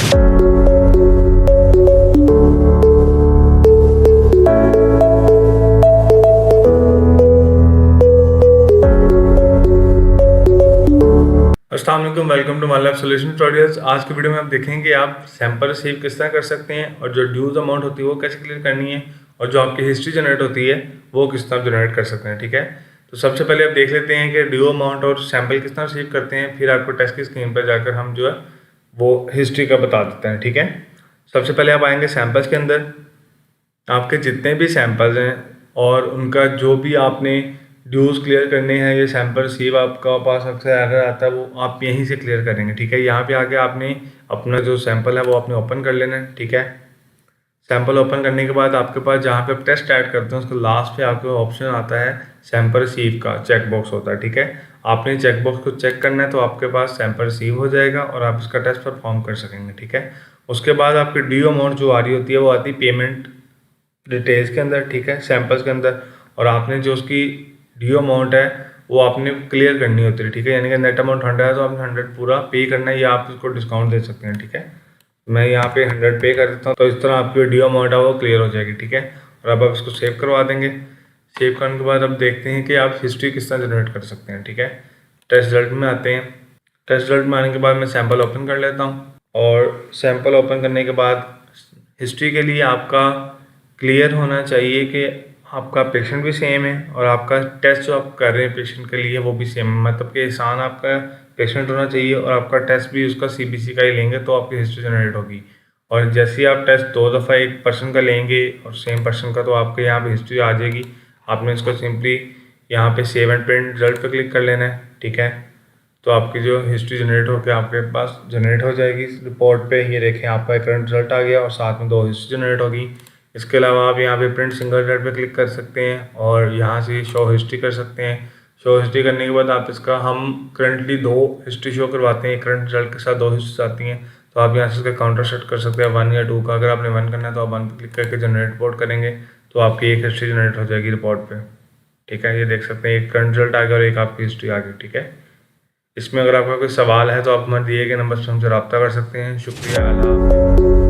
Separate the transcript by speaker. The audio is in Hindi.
Speaker 1: अस्सलाम वालेकुम, welcome to my lab solution tutorials. आज की वीडियो में आप देखेंगे कि आप सैंपल रिसीव किस तरह कर सकते हैं और जो ड्यूज अमाउंट होती है वो कैसे क्लियर करनी है और जो आपकी हिस्ट्री जनरेट होती है वो किस तरह जनरेट कर सकते हैं। ठीक है, तो सबसे पहले आप देख लेते हैं कि ड्यू अमाउंट और सैंपल किस तरह रिसीव करते हैं, फिर आपको टेस्ट की स्क्रीन पर जाकर हम जो है वो हिस्ट्री का बता देते हैं। ठीक है, सबसे पहले आप आएंगे सैंपल्स के अंदर। आपके जितने भी सैंपल्स हैं और उनका जो भी आपने ड्यूज क्लियर करने हैं, ये सैंपल रिसीव आपका पास अक्सर एरर आता है, वो आप यहीं से क्लियर करेंगे। ठीक है, यहाँ पे आके आपने अपना जो सैंपल है वो आपने ओपन कर लेना है। ठीक है, सैंपल ओपन करने के बाद आपके पास जहाँ पे आप टेस्ट ऐड करते हैं उसके लास्ट पे आपके ऑप्शन आता है सैंपल रिसीव का, चेक बॉक्स होता है। ठीक है, आपने चेक बॉक्स को चेक करना है तो आपके पास सैंपल रिसीव हो जाएगा और आप इसका टेस्ट परफॉर्म कर सकेंगे। ठीक है, उसके बाद आपकी ड्यू अमाउंट जो आ रही होती है वो आती है पेमेंट डिटेल्स के अंदर। ठीक है, सैंपल्स के अंदर, और आपने जो उसकी ड्यू अमाउंट है वो आपने क्लियर करनी होती है। ठीक है, यानी कि नेट अमाउंट 100 है तो आपने 100 पूरा पे करना है या आप उसको डिस्काउंट दे सकते हैं। ठीक है, मैं यहाँ पे 100 पे कर देता हूँ तो इस तरह आपकी ड्यू अमाउंट है वो क्लियर हो जाएगी। ठीक है, और अब आप इसको सेव करवा देंगे। सेव करने के बाद अब देखते हैं कि आप हिस्ट्री किस तरह जनरेट कर सकते हैं। ठीक है, टेस्ट रिजल्ट में आते हैं। टेस्ट रिजल्ट में आने के बाद मैं सैंपल ओपन कर लेता हूँ और सैंपल ओपन करने के बाद हिस्ट्री के लिए आपका क्लियर होना चाहिए कि आपका पेशेंट भी सेम है और आपका टेस्ट जो आप कर रहे हैं पेशेंट के लिए वो भी सेम है। मतलब कि एहसान आपका पेशेंट होना चाहिए और आपका टेस्ट भी उसका सीबीसी का ही लेंगे तो आपकी हिस्ट्री जनरेट होगी। और जैसे ही आप टेस्ट 2 दफ़ा एक पर्सन का लेंगे और सेम पर्सन का तो आपके यहाँ पे हिस्ट्री आ जाएगी। आपने इसको सिंपली यहाँ पे सेव एंड प्रिंट रिजल्ट पे क्लिक कर लेना है। ठीक है, तो आपकी जो हिस्ट्री जनरेट होकर आपके पास जनरेट हो जाएगी रिपोर्ट पे। ये देखें, आपका करंट रिजल्ट आ गया और साथ में 2 हिस्ट्री जनरेट होगी। इसके अलावा आप यहाँ पे प्रिंट सिंगल रिजल्ट पे क्लिक कर सकते हैं और यहाँ से शो हिस्ट्री कर सकते हैं। शो हिस्ट्री करने के बाद आप इसका, हम करंटली 2 हिस्ट्री शो करवाते हैं, करंट रिजल्ट के साथ 2 हिस्ट्री आती हैं, तो आप यहाँ से इसका काउंटर सेट कर सकते हैं 1 या 2 का। अगर आपने 1 करना है तो आप 1 पर क्लिक करके जनरेट रिपोर्ट करेंगे तो आपकी एक हिस्ट्री जनरेट हो जाएगी रिपोर्ट पे। ठीक है, ये देख सकते हैं एक करंट रिजल्ट आ गया और एक आपकी हिस्ट्री आ गई। ठीक है, इसमें अगर आपका कोई सवाल है तो आप हमारे दिए गए नंबर से हमसे रब्ता कर सकते हैं। शुक्रिया, अल्लाह हाफ़िज़।